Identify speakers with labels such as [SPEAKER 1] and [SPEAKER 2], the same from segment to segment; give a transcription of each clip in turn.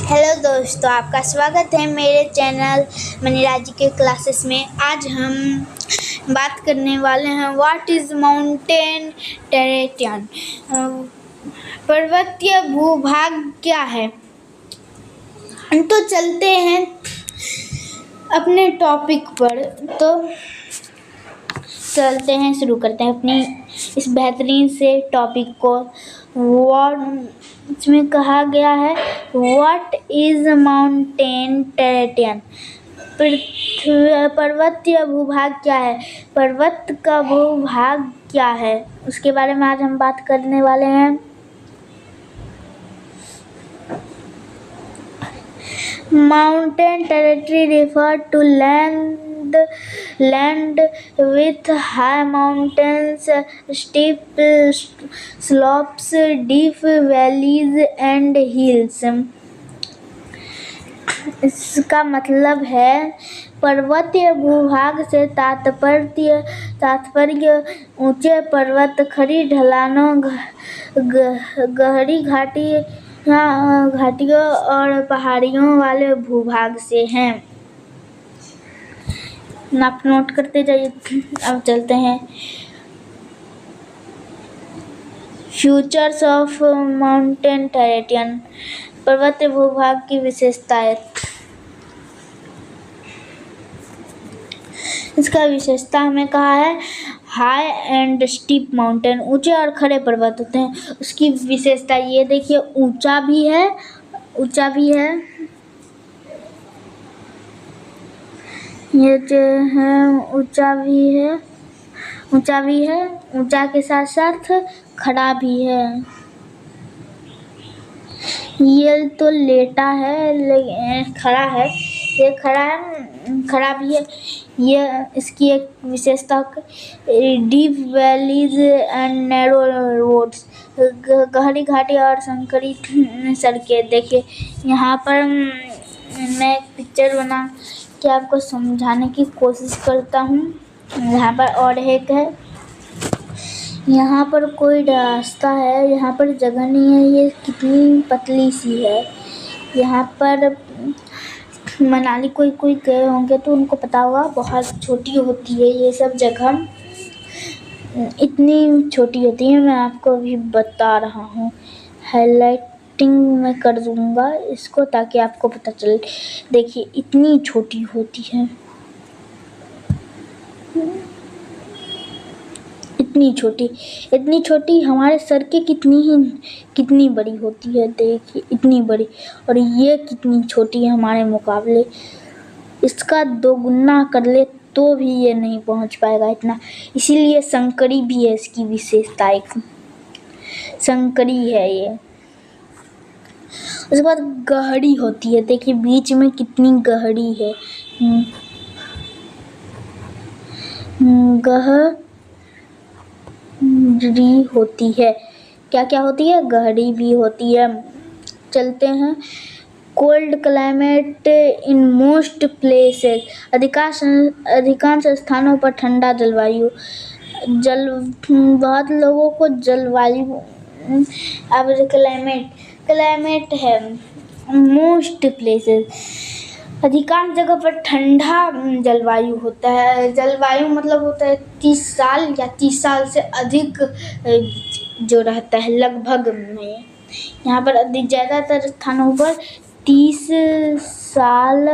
[SPEAKER 1] Hello दोस्तों, आपका स्वागत है मेरे चैनल मनीराज के क्लासेस में। आज हम बात करने वाले हैं व्हाट इज़ माउंटेन टेरेन। पर्वतीय भूभाग क्या है। तो चलते हैं अपने टॉपिक पर। तो चलते हैं, शुरू करते हैं अपनी इस बेहतरीन से टॉपिक को। इसमें कहा गया है व्हाट इज माउंटेन टेरेन। पर्वतीय भूभाग क्या है, पर्वत का भूभाग क्या है, उसके बारे में आज हम बात करने वाले हैं। Mountain territory refer to land with high mountains, steep slopes, deep valleys and hills। इसका मतलब है पर्वतीय भूभाग से तात्पर्य ऊंचे पर्वत, खड़ी ढलानों, गहरी घाटियों और पहाड़ियों वाले भूभाग से हैं। आप नोट करते जाइए। अब चलते हैं फीचर्स ऑफ माउंटेन टेरेन। पर्वतीय भूभाग की विशेषताएं। इसका विशेषता हमें कहा है हाई एंड स्टीप माउंटेन, ऊंचे और खड़े पर्वत होते हैं। उसकी विशेषता ये देखिए, ऊंचा भी है, ये जो है ऊंचा भी है, ऊंचा के साथ साथ खड़ा भी है। ये तो लेटा है, खड़ा है, ये खड़ा भी है। ये इसकी एक विशेषता, deep valleys and narrow roads, गहरी घाटी और संकरी सड़कें। देखिए यहाँ पर मैं एक पिक्चर बना के आपको समझाने की कोशिश करता हूँ। यहाँ पर और एक है, यहाँ पर कोई रास्ता है, यहाँ पर जगह नहीं है, ये कितनी पतली सी है। यहाँ पर मनाली कोई गए होंगे तो उनको पता होगा, बहुत छोटी होती है ये सब जगह, इतनी छोटी होती है। मैं आपको अभी बता रहा हूँ, हाईलाइटिंग मैं कर दूँगा इसको ताकि आपको पता चले। देखिए इतनी छोटी होती है, इतनी छोटी हमारे सर के कितनी बड़ी होती है। देखिए इतनी बड़ी, और ये कितनी छोटी है हमारे मुकाबले। इसका दोगुना कर ले तो भी ये नहीं पहुंच पाएगा इतना, इसीलिए संकरी भी है इसकी विशेषता, एक संकरी है ये। उसके बाद गहरी होती है, देखिए बीच में कितनी गहरी है, गहरी होती है। क्या होती है, गहरी भी होती है। चलते हैं, cold climate in most places, अधिकांश स्थानों पर ठंडा जलवायु। बहुत लोगों को जलवायु, अब क्लाइमेट है मोस्ट प्लेसेस, अधिकांश जगह पर ठंडा जलवायु होता है। जलवायु मतलब होता है 30 साल या 30 साल से अधिक जो रहता है लगभग में। यहाँ पर ज़्यादातर स्थानों पर 30 साल,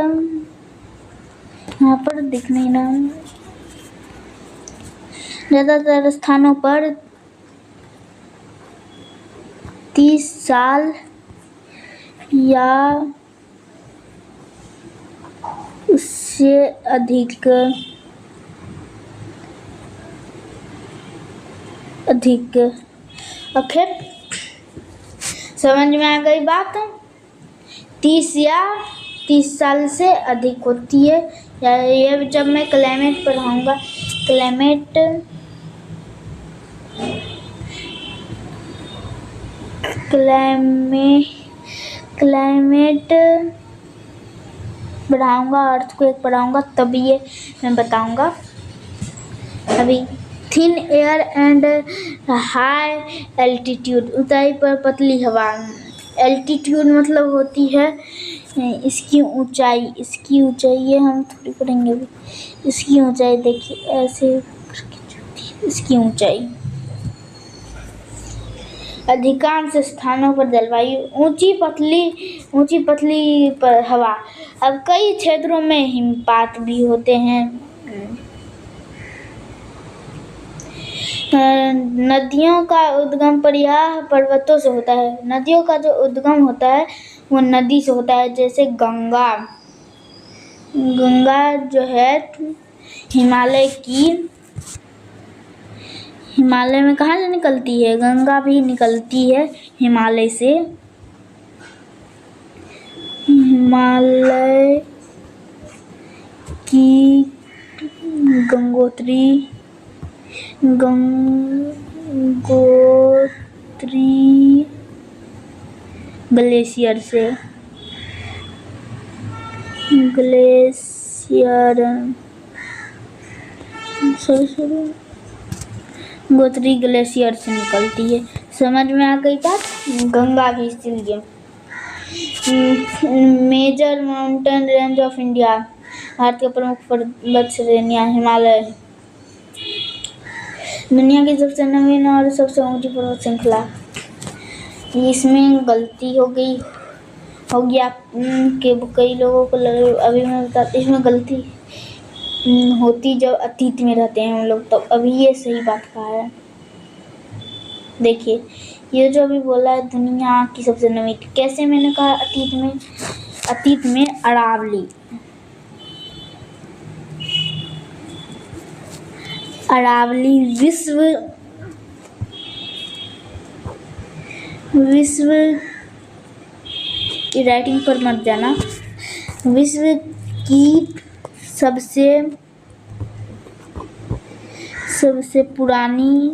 [SPEAKER 1] यहाँ पर दिख नहीं रहा, ज़्यादातर स्थानों पर 30 साल या उससे अधिक आखिर समझ में आ गई बात। 30 साल से अधिक होती है, या ये जब मैं क्लाइमेट पढ़ाऊँगा, क्लाइमेट पढ़ाऊँगा, अर्थक्वेक पढ़ाऊँगा, तभी ये मैं बताऊँगा। अभी thin air and high altitude, ऊंचाई पर पतली हवा, एल्टीट्यूड मतलब होती है इसकी ऊंचाई। इसकी ऊंचाई ये हम थोड़ी पढ़ेंगे अभी। इसकी ऊंचाई देखिए ऐसे इसकी ऊंचाई। अधिकांश स्थानों पर जलवायु ऊंची पतली पर हवा। अब कई क्षेत्रों में हिमपात भी होते हैं। नदियों का उद्गम पर्वतों से होता है। नदियों का जो उद्गम होता है वो नदी से होता है, जैसे गंगा। गंगा जो है हिमालय में कहाँ से निकलती है? गंगा भी निकलती है हिमालय से। हिमालय की गंगोत्री ग्लेशियर से गोत्री ग्लेशियर से निकलती है। समझ में आ गई बात? गंगा भी इसलिए। Major mountain range of India. Bharat के प्रमुख पर्वत श्रेणियां हिमालय। दुनिया की सबसे नवीन और सबसे ऊंची पर्वत श्रृंखला। इसमें गलती हो गया कि कई लोगों को अभी मैं बताती, इसमें गलती होती जब अतीत में रहते हैं हम लोग, तो अभी ये सही बात कहा है। देखिए ये जो अभी बोला है दुनिया की सबसे नवीन, कैसे मैंने कहा अतीत में अरावली विश्व की राइटिंग पर मत जाना। विश्व की सबसे पुरानी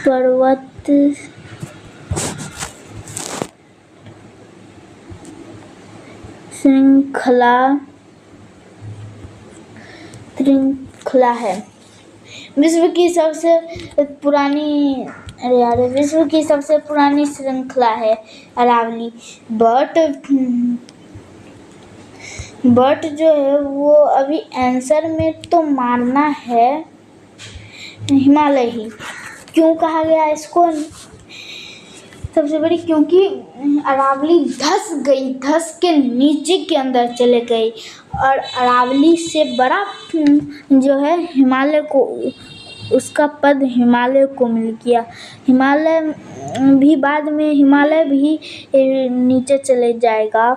[SPEAKER 1] पर्वत श्रृंखला है। विश्व की सबसे पुरानी श्रृंखला है अरावली। बट जो है वो अभी आंसर में तो मारना है हिमालय ही। क्यों कहा गया इसको सबसे बड़ी? क्योंकि अरावली धस के नीचे के अंदर चले गई और अरावली से बड़ा जो है हिमालय को, उसका पद हिमालय को मिल गया। हिमालय भी बाद में नीचे चले जाएगा।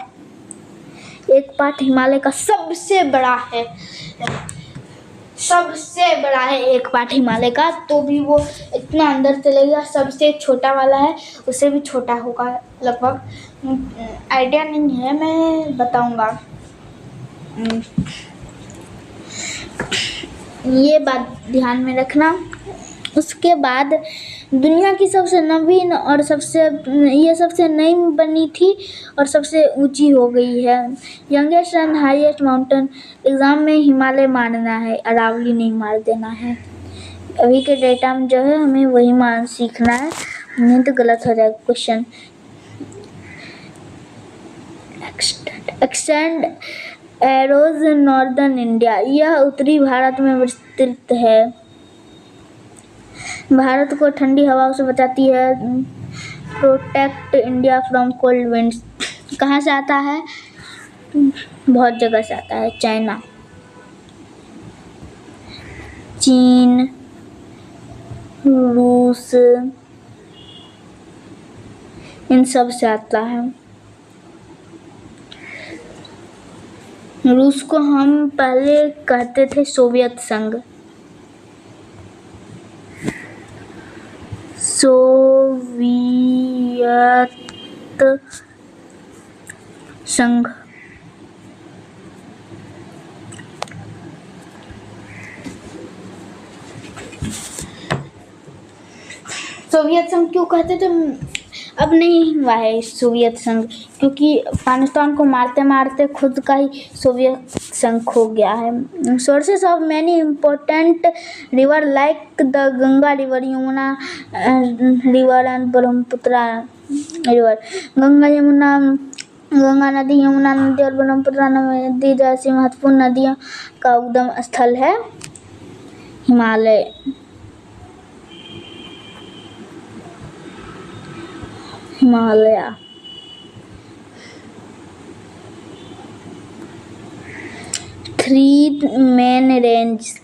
[SPEAKER 1] एक पार्ट हिमालय का सबसे बड़ा है एक पार्ट हिमालय का, तो भी वो इतना अंदर चलेगा। सबसे छोटा वाला है उससे भी छोटा होगा लगभग, आइडिया नहीं है, मैं बताऊंगा। ये बात ध्यान में रखना। उसके बाद दुनिया की सबसे नवीन और सबसे नई बनी थी और सबसे ऊंची हो गई है। Youngest and highest mountain. Exam में हिमालय मानना है, अरावली नहीं मार देना है। अभी के डेटा में जो है हमें वही मान सीखना है, नहीं तो गलत हो जाएगा question. Extend arrows northern India. यह उत्तरी भारत में विस्तृत है। भारत को ठंडी हवाओं से बचाती है। Protect India from cold winds. कहाँ से आता है? बहुत जगह से आता है। चाइना, चीन, रूस, इन सब से आता है। रूस को हम पहले कहते थे सोवियत संघ। सोवियत संघ क्यों कहते थे? अब नहीं हुआ है सोवियत संघ, क्योंकि अफगानिस्तान को मारते मारते खुद का ही सोवियत शंख हो गया है। Sources of many important river like the Ganga river, Yamuna river and Brahmaputra river. Ganga नदी, यमुना नदी और ब्रह्मपुत्र नदी जैसी महत्वपूर्ण नदियों का उद्गम स्थल है हिमालय। हिमालय 3 मेन रेंज,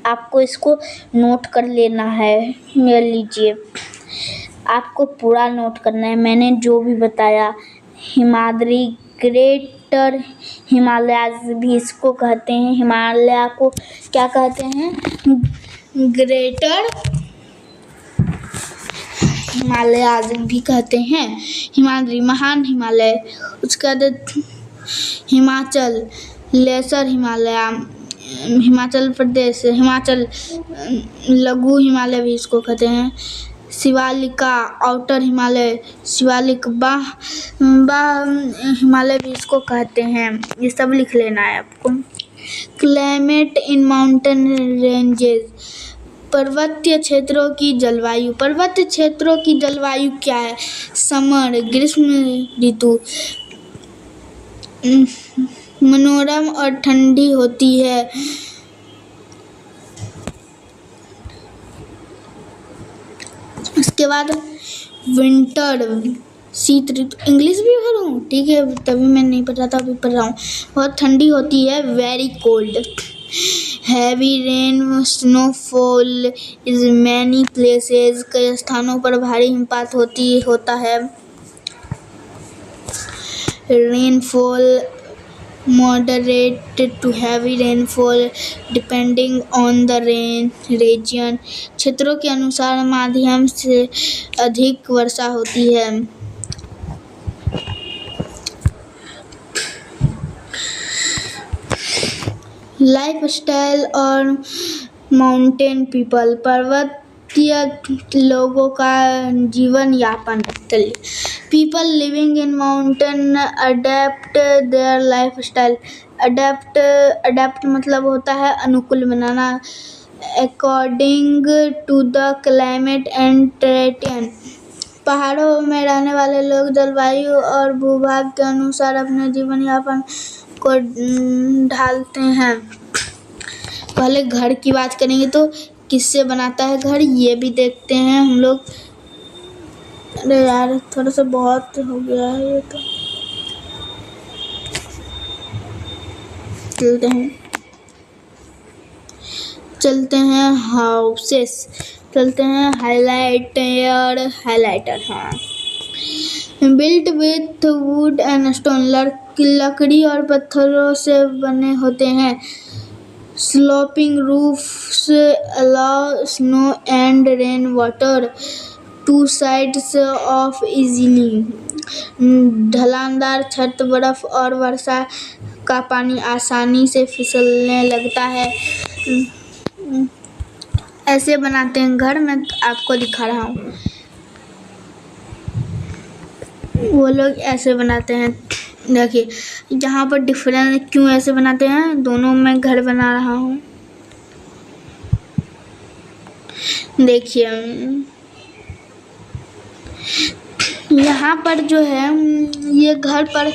[SPEAKER 1] आपको इसको नोट कर लेना है। ले लीजिए, आपको पूरा नोट करना है मैंने जो भी बताया। हिमाद्री, ग्रेटर हिमालयाज भी इसको कहते हैं। हिमालय को क्या कहते हैं? ग्रेटर हिमालयाज भी कहते हैं। हिमाद्री महान हिमालय, उसका हिमाचल लेसर हिमालय, हिमाचल प्रदेश, हिमाचल लघु हिमालय भी इसको कहते हैं। शिवालिका आउटर हिमालय, शिवालिक बाह हिमालय भी इसको कहते हैं। ये सब लिख लेना है आपको। क्लाइमेट इन माउंटेन रेंजेस, पर्वतीय क्षेत्रों की जलवायु। पर्वतीय क्षेत्रों की जलवायु क्या है? समर ग्रीष्म ऋतु मनोरम और ठंडी होती है। उसके बाद विंटर शीत ऋतु, इंग्लिश भी पढ़ूँ? ठीक है, तभी मैं नहीं पढ़ रहा था, अभी पढ़ रहा हूँ। बहुत ठंडी होती है। Very cold, heavy rain snowfall is many places, कई स्थानों पर भारी हिमपात होता है। Rainfall moderate to heavy rainfall depending on the region, क्षेत्रों के अनुसार माध्यम से अधिक वर्षा होती है। लाइफ स्टाइल और माउंटेन पीपल, पर्वतीय लोगों का जीवन यापन। People living in mountain adept their lifestyle. Adept मतलब होता है अनुकूल बनाना। According to the climate and terrain, पहाड़ों में रहने वाले लोग जलवायु और भूभाग के अनुसार अपने जीवन यापन को ढालते हैं। पहले घर की बात करेंगे तो किससे बनाता है घर, ये भी देखते हैं हम लोग। अरे यार, थोड़ा सा बहुत हो गया है ये तो। चलते हैं हाउसेस, चलते हैं हाइलाइटर। हाँ, built with wood and stone, लकड़ी और पत्थरों से बने होते हैं। Sloping roofs allow snow and rain water to sides off easily, ढलानदार छत बर्फ और वर्षा का पानी आसानी से फिसलने लगता है। ऐसे बनाते हैं घर, मैं आपको दिखा रहा हूँ। वो लोग ऐसे बनाते हैं। देखिए यहाँ पर डिफरेंस क्यों ऐसे बनाते हैं, दोनों में घर बना रहा हूँ। देखिए यहाँ पर जो है, ये घर पर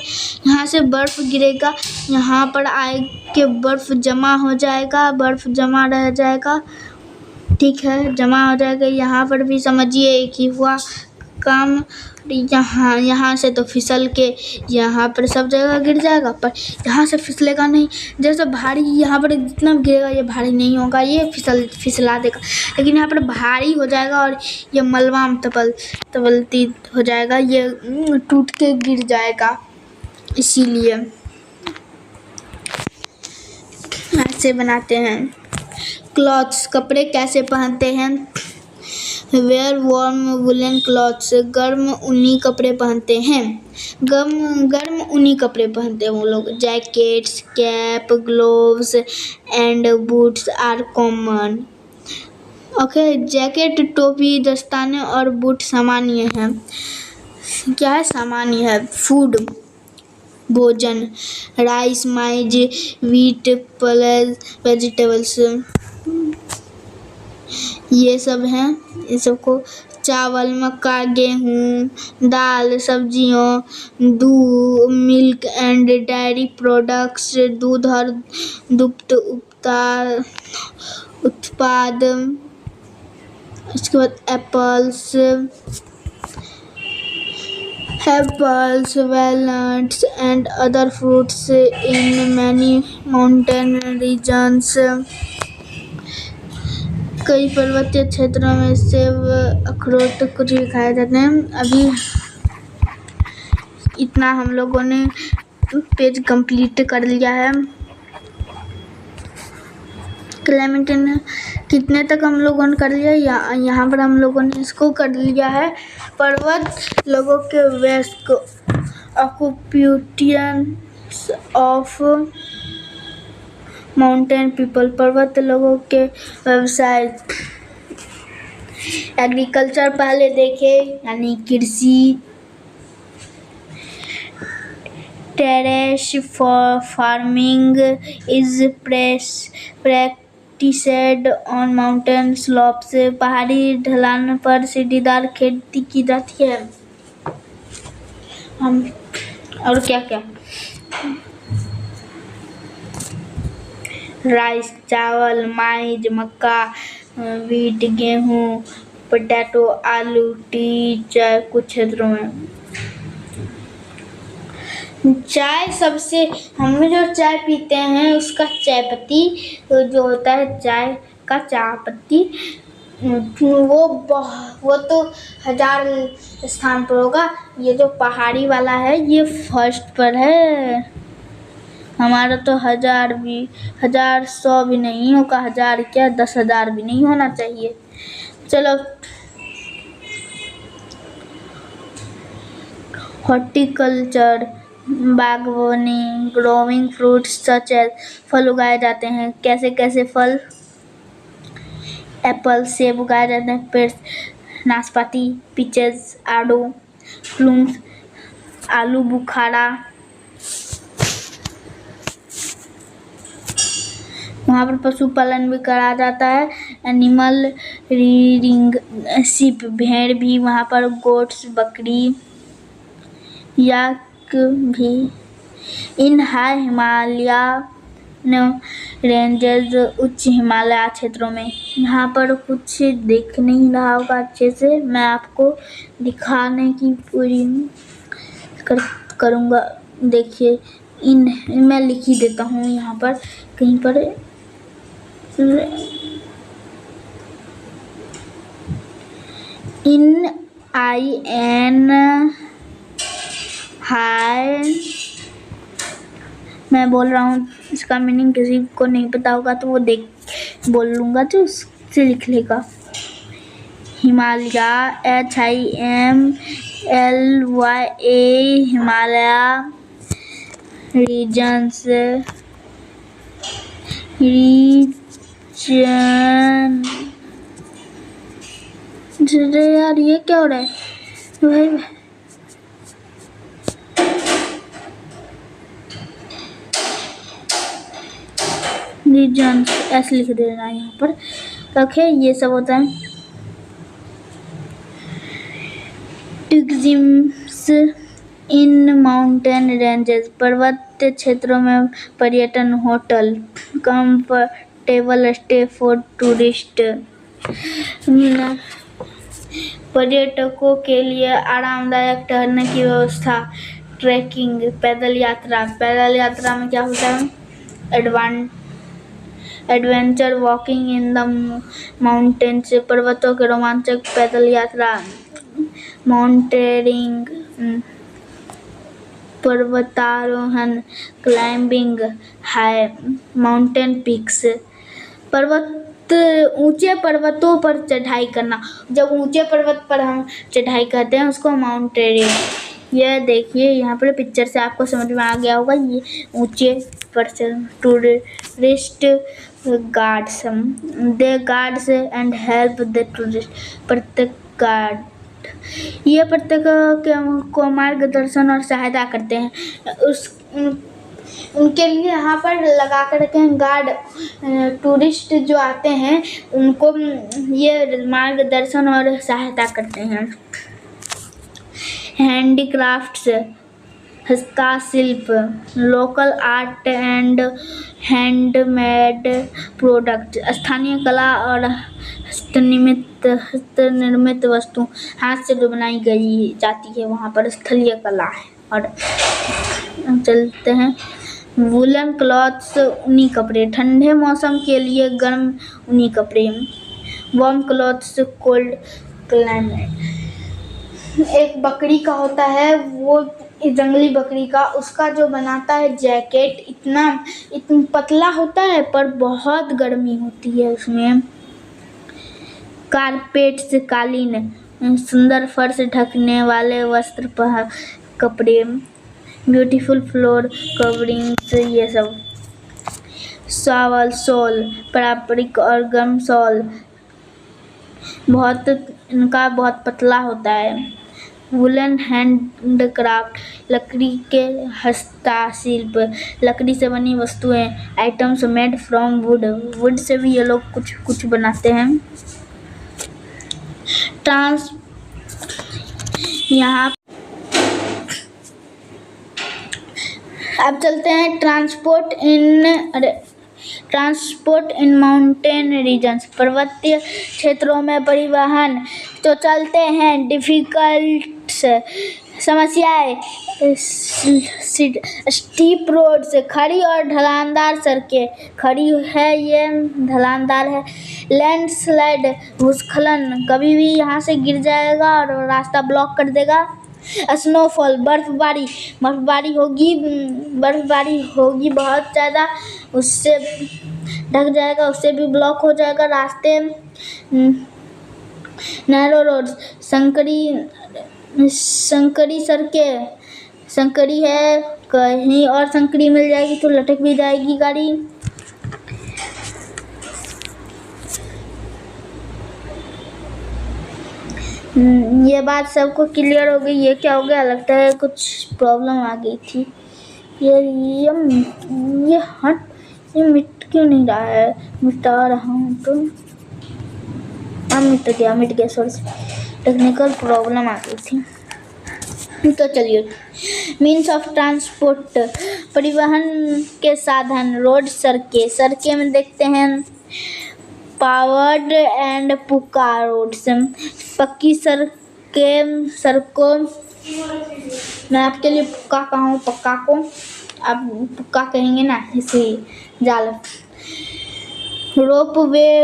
[SPEAKER 1] यहाँ से बर्फ़ गिरेगा, यहाँ पर आए के बर्फ़ जमा हो जाएगा, बर्फ़ जमा रह जाएगा। ठीक है, जमा हो जाएगा। यहाँ पर भी समझिए एक ही हुआ काम। यहाँ से तो फिसल के यहाँ पर सब जगह गिर जाएगा, पर यहाँ से फिसलेगा नहीं। जैसे भारी यहाँ पर जितना गिरेगा ये भारी नहीं होगा, ये फिसला देगा। लेकिन यहाँ पर भारी हो जाएगा और ये मलबा तबलती हो जाएगा, ये टूट के गिर जाएगा। इसीलिए ऐसे बनाते हैं। क्लॉथ्स, कपड़े कैसे पहनते हैं? वेयर वार्म वुलन क्लॉथ्स, गर्म ऊनी कपड़े पहनते हैं। गर्म ऊनी कपड़े पहनते हैं वो लोग। Jackets, cap, gloves and boots are common. Okay, jacket, टोपी, दस्ताने और बूट सामान्य हैं। क्या है? सामान्य है। फूड, भोजन, rice, mine's, wheat, pulse, vegetables, ये सब हैं। ये सबको चावल, मक्का, गेहूँ, दाल, सब्जियों, दूध, मिल्क एंड डेयरी प्रोडक्ट्स, दूध और दुग्ध उत्पाद। इसके बाद apples, walnuts and other fruits in many mountain regions. कई पर्वतीय क्षेत्रों में सेब, अखरोट कुछ भी खाए जाते हैं। अभी इतना हम लोगों ने पेज कंप्लीट कर लिया है। क्लेमेंटिन कितने तक हम लोगों ने कर लिया, यहाँ पर हम लोगों ने इसको कर लिया है। पर्वत लोगों के west occupations of mountain people, पर्वत लोगों के व्यवसाय। एग्रीकल्चर पहले देखे, यानी कृषि। Terrace farming is practiced on mountain slopes, पहाड़ी ढलान पर सीढ़ीदार खेती की जाती है। हम और क्या क्या, राइस, चावल, माइज, मक्का, व्हीट, गेहूँ, पोटैटो, आलू, टी, चाय कुछ क्षेत्रों में। चाय सबसे, हम जो चाय पीते हैं उसका चाय पत्ती जो होता है, चाय का चाय पत्ती, वो तो 1000 स्थान पर होगा। ये जो पहाड़ी वाला है ये फर्स्ट पर है। हमारा तो 1000 भी, 1000 100 भी नहीं होगा, 1000 क्या 10,000 भी नहीं होना चाहिए। चलो, हॉर्टिकल्चर, बागवानी, ग्रोइंग फ्रूट्स सच एज, फल उगाए जाते हैं। कैसे कैसे फल, एप्पल, सेब उगाए जाते हैं। पेड़, नाशपाती, पीचेस, आड़ू, प्लम्स, आलू बुखारा। वहाँ पर पशुपालन भी करा जाता है। एनिमल रीडिंग, शिप, भेड़ भी वहाँ पर, गोट्स, बकरी, याक भी। इन हाई हिमालय रेंजेस, उच्च हिमालय क्षेत्रों में। यहाँ पर कुछ दिख नहीं रहा होगा अच्छे से, मैं आपको दिखाने की पूरी करूँगा। देखिए, मैं लिख ही देता हूँ यहाँ पर कहीं पर। इन IN हाई, मैं बोल रहा हूँ, इसका मीनिंग किसी को नहीं पता होगा तो वो बोल लूँगा तो उससे लिख लेगा। हिमालय, HIMLYA, हिमालय रीजन, यार ये क्या हो रहा है भाई। रीजन ऐसे लिख देना यहाँ पर। ओके, ये सब होता है। टूरिज्म इन माउंटेन रेंजेस, पर्वत क्षेत्रों में पर्यटन, hotel, comfortable stay for tourist, पर्यटकों के लिए आरामदायक ठहरने की व्यवस्था। ट्रैकिंग, पैदल यात्रा, पैदल यात्रा में क्या होता है, adventure walking in the mountains, पर्वतों के रोमांचक पैदल यात्रा। माउंटेनियरिंग, पर्वतारोहण, क्लाइंबिंग हाई माउंटेन पीक्स, ऊंचे पर्वतों पर चढ़ाई करना। जब ऊंचे पर्वत पर हम चढ़ाई करते हैं उसको माउंटेनियरिंग। यह देखिए यहाँ पर पिक्चर से आपको समझ में आ गया होगा। ये ऊंचे पर tourist guards, they guards and help the tourist, प्रत्येक गार्ड, ये प्रत्येक को मार्गदर्शन और सहायता करते हैं। उनके लिए यहाँ पर लगा कर रखे हैं गार्ड। टूरिस्ट जो आते हैं उनको ये मार्गदर्शन और सहायता करते हैं। हैंडीक्राफ्ट्स, हस्तशिल्प, local art and handmade product, स्थानीय कला और हस्तनिर्मित वस्तु, हाथ से जो बनाई गई जाती है वहाँ पर स्थलीय कला है। और चलते हैं वूलन क्लॉथ्स, ऊनी कपड़े, ठंडे मौसम के लिए गर्म ऊनी कपड़े। Warm clothes, cold climate. एक बकरी का होता है, वो जंगली बकरी का, उसका जो बनाता है जैकेट इतना पतला होता है पर बहुत गर्मी होती है उसमें। कारपेट्स, कालीन, सुंदर फर्श ढकने वाले वस्त्र, कपड़े। ब्यूटीफुल फ्लोर कवरिंग्स, ये सब। शॉल, शॉल, पारंपरिक और गर्म शॉल, इनका बहुत पतला होता है। वुलन हैंडक्राफ्ट, लकड़ी के हस्तशिल्प, लकड़ी से बनी वस्तुएं। Items made from would say भी ये लोग कुछ बनाते हैं। यहाँ अब चलते हैं ट्रांसपोर्ट इन माउंटेन रीजन्स, पर्वतीय क्षेत्रों में परिवहन। तो चलते हैं डिफिकल्ट समस्याएं, स्टीप रोड्स, खड़ी और ढलानदार सड़कें, खड़ी है ये ढलानदार है। लैंडस्लाइड, भूस्खलन, कभी भी यहाँ से गिर जाएगा और रास्ता ब्लॉक कर देगा। स्नोफॉल, बर्फबारी होगी बहुत ज़्यादा, उससे ढक जाएगा, उससे भी ब्लॉक हो जाएगा रास्ते। नैरो रोड्स, संकरी सड़कें, संकरी है, कहीं और संकरी मिल जाएगी तो लटक भी जाएगी गाड़ी। ये बात सबको क्लियर हो गई। ये क्या हो गया, लगता है कुछ प्रॉब्लम आ गई थी। ये मिट क्यों नहीं रहा है? मिटा रहा हूँ तो मिट गया सॉरी, टेक्निकल प्रॉब्लम आ गई थी। तो चलिए, मीन्स ऑफ ट्रांसपोर्ट, परिवहन के साधन। रोड, सड़कें में देखते हैं पावर्ड एंड पुक्का रोड्स, पक्की सड़कों। मैं आपके लिए पुक्का कहूँ, पक्का को आप पुक्का कहेंगे ना, इसी जाल। Ropeway,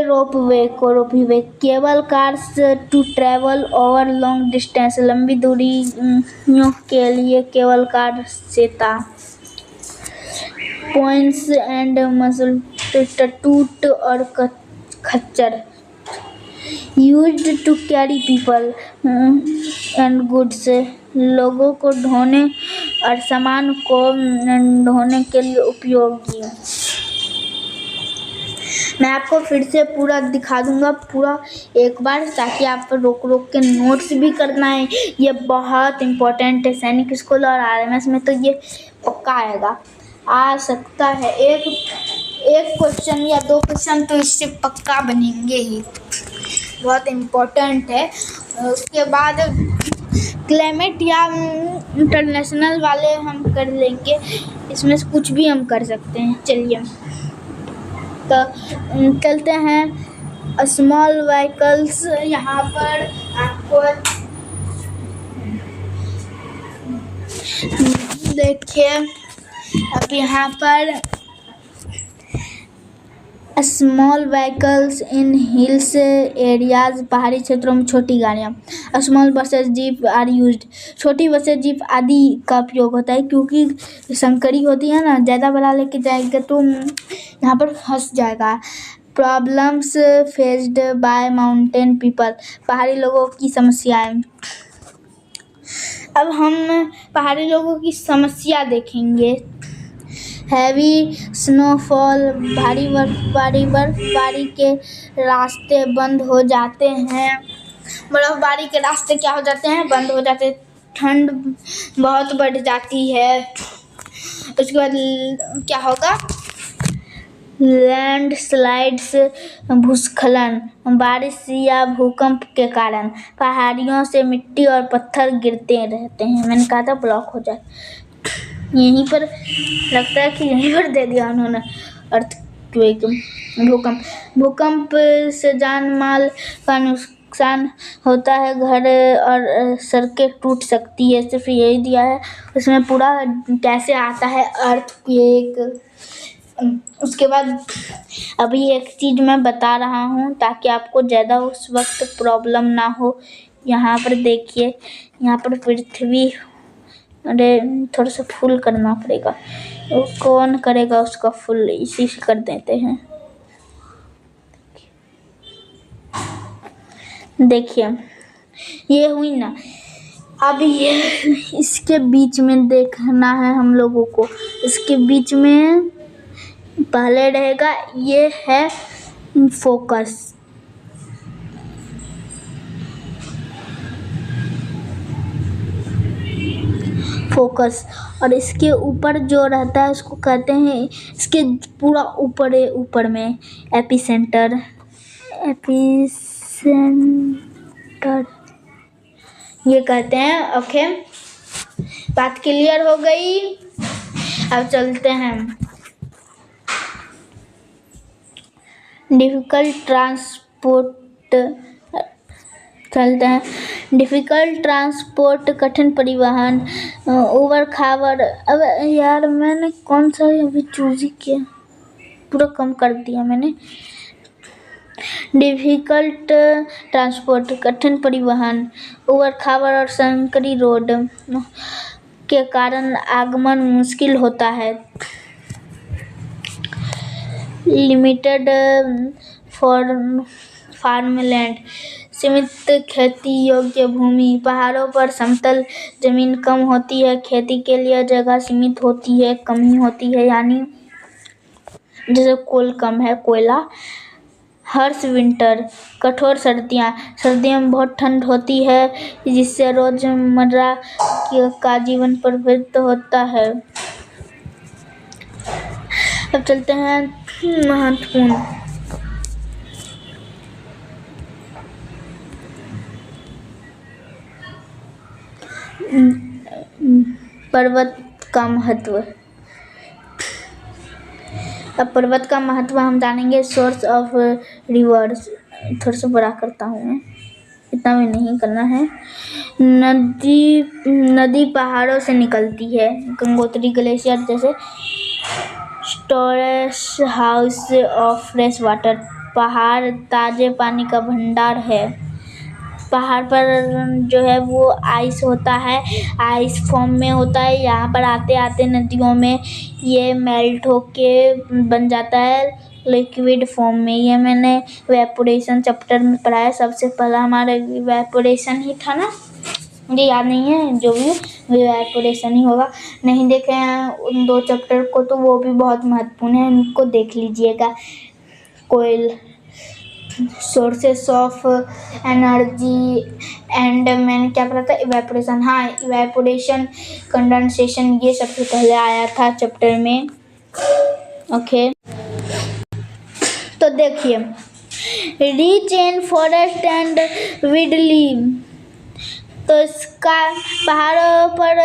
[SPEAKER 1] cable cars to travel over long distance, लंबी दूरियों के लिए केबल कार सेता। पॉइंट्स एंड मसल, टूट और खच्चर, used to carry people and goods, लोगों को ढोने और सामान को ढोने के लिए उपयोगी। मैं आपको फिर से पूरा दिखा दूंगा पूरा एक बार, ताकि आप रोक के नोट्स भी करना है। ये बहुत इम्पोर्टेंट है, सैनिक स्कूल और आरएमएस में तो ये पक्का आएगा, आ सकता है। एक क्वेश्चन या 2 क्वेश्चन तो इससे पक्का बनेंगे ही, बहुत इम्पोर्टेंट है। उसके बाद क्लाइमेट या इंटरनेशनल वाले हम कर लेंगे, इसमें से कुछ भी हम कर सकते हैं। चलिए तो चलते हैं स्मॉल व्हीकल्स। यहाँ पर आपको देखिए, अब यहाँ पर small vehicles in hills areas, पहाड़ी क्षेत्रों में छोटी गाड़ियाँ। Small buses, jeep are used, छोटी बसें, जीप आदि का उपयोग होता है, क्योंकि संकरी होती है ना, ज़्यादा बड़ा लेके जाएगा तो यहाँ पर फंस जाएगा। Problems faced by mountain people, पहाड़ी लोगों की समस्याएं। अब हम पहाड़ी लोगों की समस्या देखेंगे। हैवी स्नोफॉल, भारी बर्फबारी के रास्ते बंद हो जाते हैं। बर्फबारी के रास्ते क्या हो जाते हैं? बंद हो जाते हैं। ठंड बहुत बढ़ जाती है। उसके बाद क्या होगा, लैंडस्लाइड्स, भूस्खलन, बारिश या भूकंप के कारण पहाड़ियों से मिट्टी और पत्थर गिरते रहते हैं। मैंने कहा था ब्लॉक हो जाए, यहीं पर लगता है कि यहीं पर दे दिया उन्होंने। अर्थक्वेक, भूकंप से जान माल का नुकसान होता है, घर और सड़कें टूट सकती है, सिर्फ यही दिया है। उसमें पूरा कैसे आता है अर्थक्वेक। उसके बाद अभी एक चीज़ मैं बता रहा हूँ ताकि आपको ज़्यादा उस वक्त प्रॉब्लम ना हो। यहाँ पर देखिए, यहाँ पर पृथ्वी, अरे थोड़ा सा फुल करना पड़ेगा, वो कौन करेगा उसका फुल, इसी से कर देते हैं। देखिए ये हुई ना, अब ये इसके बीच में देखना है हम लोगों को। इसके बीच में पहले रहेगा, ये है फोकस, और इसके ऊपर जो रहता है उसको कहते हैं, इसके पूरा ऊपर में एपिसेंटर ये कहते हैं। ओके, बात क्लियर हो गई। अब चलते हैं डिफिकल्ट ट्रांसपोर्ट, कठिन परिवहन, उबड़ खाबड़। अब यार मैंने कौन सा अभी चूज किया, पूरा कम कर दिया मैंने। डिफिकल्ट ट्रांसपोर्ट, कठिन परिवहन, उबड़ खाबड़ और संकरी रोड के कारण आगमन मुश्किल होता है। लिमिटेड फार्मलैंड, सीमित खेती योग्य भूमि, पहाड़ों पर समतल जमीन कम होती है, खेती के लिए जगह सीमित होती है, कमी होती है, यानी जैसे कोल कम है, कोयला। हर्ष विंटर, कठोर सर्दियों में बहुत ठंड होती है, जिससे रोजमर्रा का जीवन प्रभावित होता है। अब चलते हैं महत्वपूर्ण। पर्वत का महत्व। अब पर्वत का महत्व हम जानेंगे। सोर्स ऑफ रिवर्स, थोड़ा सा बड़ा करता हूँ मैं, इतना भी नहीं करना है। नदी पहाड़ों से निकलती है, गंगोत्री ग्लेशियर जैसे। Storage house of fresh water, पहाड़ ताजे पानी का भंडार है। पहाड़ पर जो है वो आइस होता है, आइस फॉर्म में होता है। यहाँ पर आते आते नदियों में ये मेल्ट होके बन जाता है लिक्विड फॉर्म में। ये मैंने इवेपोरेशन चैप्टर में पढ़ा है। सबसे पहला हमारा इवेपोरेशन ही था ना, मुझे याद नहीं है, जो भी इवेपोरेशन ही होगा। नहीं देखे हैं उन 2 चैप्टर को तो वो भी बहुत महत्वपूर्ण है, उनको देख लीजिएगा। कोयल, सोर्सेस ऑफ एनर्जी एंड, मैंने क्या पढ़ा था, इवेपोरेशन। हाँ, इवेपोरेशन, कंडेंसेशन, ये सबसे पहले आया था चैप्टर में। ओके, तो देखिए, rich in forest and Vidly, तो इसका पहाड़ों पर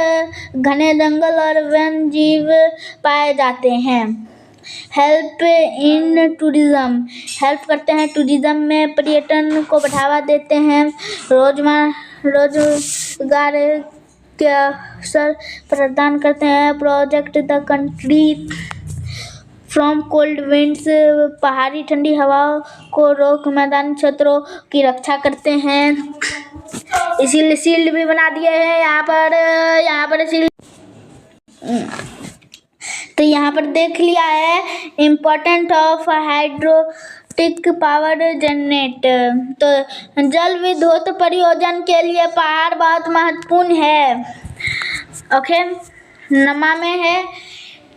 [SPEAKER 1] घने जंगल और वन्य जीव पाए जाते हैं। हेल्प इन टूरिज्म, हेल्प करते हैं टूरिज्म में, पर्यटन को बढ़ावा देते हैं, रोजगार के अवसर प्रदान करते हैं। Project the country from cold winds, पहाड़ी ठंडी हवाओं को रोक मैदानी क्षेत्रों की रक्षा करते हैं। इसीलिए शील्ड भी बना दिए हैं यहाँ पर शील्ड। तो यहाँ पर देख लिया है इम्पोर्टेंट ऑफ हाइड्रोटिक पावर जनरेट। तो जल विद्युत परियोजन के लिए पहाड़ बहुत महत्वपूर्ण है। ओके, नमा में है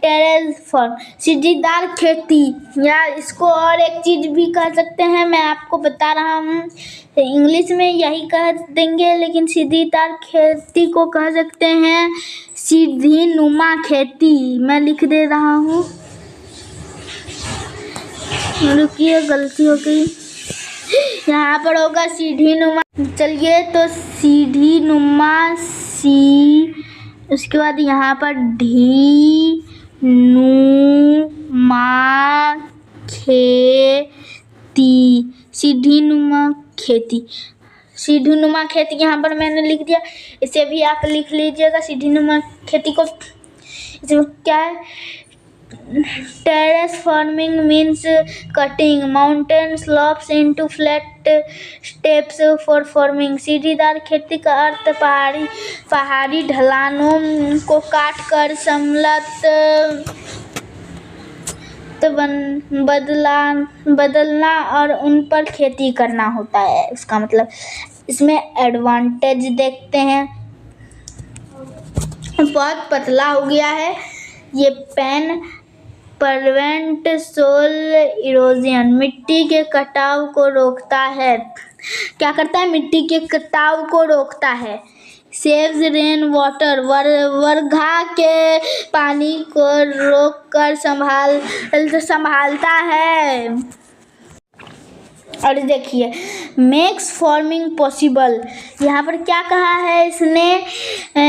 [SPEAKER 1] टेरेस फार्म, सीढ़ीदार खेती, या इसको और एक चीज़ भी कह सकते हैं, मैं आपको बता रहा हूँ। इंग्लिश में यही कह देंगे, लेकिन सीढ़ीदार खेती को कह सकते हैं सीढ़ी नुमा खेती। मैं लिख दे रहा हूँ, रुकिए गलती हो गई, यहाँ पर होगा सीढ़ी नुमा। चलिए तो सीढ़ी नुमा उसके बाद यहाँ पर ढी नुमा खेती, सीढ़ी नुमा खेती, सीढ़ी नुमा खेती यहाँ पर मैंने लिख दिया। इसे भी आप लिख लीजिएगा, सीढ़ी नुमा खेती को। इसमें क्या है, terrace farming means cutting mountain slopes into flat steps for farming. सीढ़ीदार खेती का अर्थ पहाड़ी ढलानों को काट कर समतल बदलना और उन पर खेती करना होता है। इसका मतलब इसमें एडवांटेज देखते हैं। बहुत पतला हो गया है ये पेन, प्रिवेंट सोल इरोजन, मिट्टी के कटाव को रोकता है। क्या करता है, मिट्टी के कटाव को रोकता है। सेव्स रेन वाटर, वर्षा के पानी को रोककर संभालता है। और देखिए मेक्स फार्मिंग पॉसिबल, यहाँ पर क्या कहा है इसने,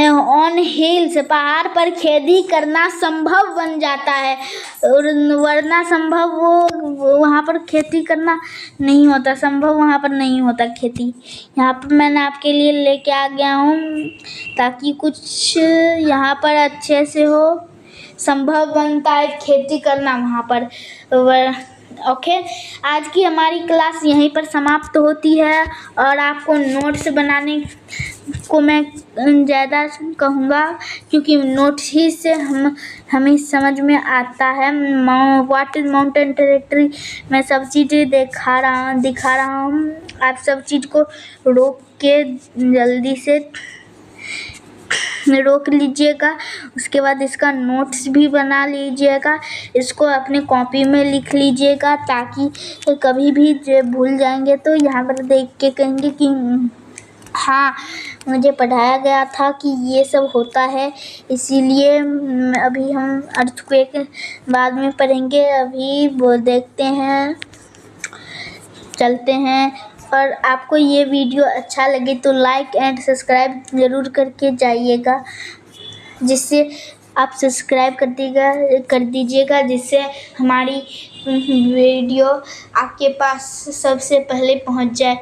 [SPEAKER 1] ऑन हिल्स, पहाड़ पर खेती करना संभव बन जाता है, और वरना संभव वो वहाँ पर खेती करना नहीं होता, संभव वहाँ पर नहीं होता खेती। यहाँ पर मैंने आपके लिए लेके आ गया हूँ ताकि कुछ यहाँ पर अच्छे से हो, संभव बनता है खेती करना वहाँ पर। ओके, आज की हमारी क्लास यहीं पर समाप्त होती है, और आपको नोट्स बनाने को मैं ज़्यादा कहूँगा, क्योंकि नोट्स ही से हमें समझ में आता है। व्हाट इज माउंटेन टेरेटरी, मैं सब चीज़ें दिखा रहा हूँ। आप सब चीज़ को रोक के जल्दी से रोक लीजिएगा। उसके बाद इसका नोट्स भी बना लीजिएगा, इसको अपने कॉपी में लिख लीजिएगा, ताकि कभी भी भूल जाएंगे तो यहाँ पर देख के कहेंगे कि हाँ मुझे पढ़ाया गया था कि ये सब होता है। इसीलिए अभी हम अर्थक्वेक बाद में पढ़ेंगे, अभी वो देखते हैं, चलते हैं। और आपको ये वीडियो अच्छा लगे तो लाइक एंड सब्सक्राइब ज़रूर करके जाइएगा, जिससे आप सब्सक्राइब कर दीजिएगा, जिससे हमारी वीडियो आपके पास सबसे पहले पहुंच जाए।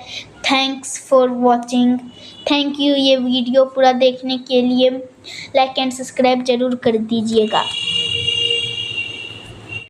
[SPEAKER 1] Thanks for watching, thank you ये वीडियो पूरा देखने के लिए। लाइक एंड सब्सक्राइब ज़रूर कर दीजिएगा।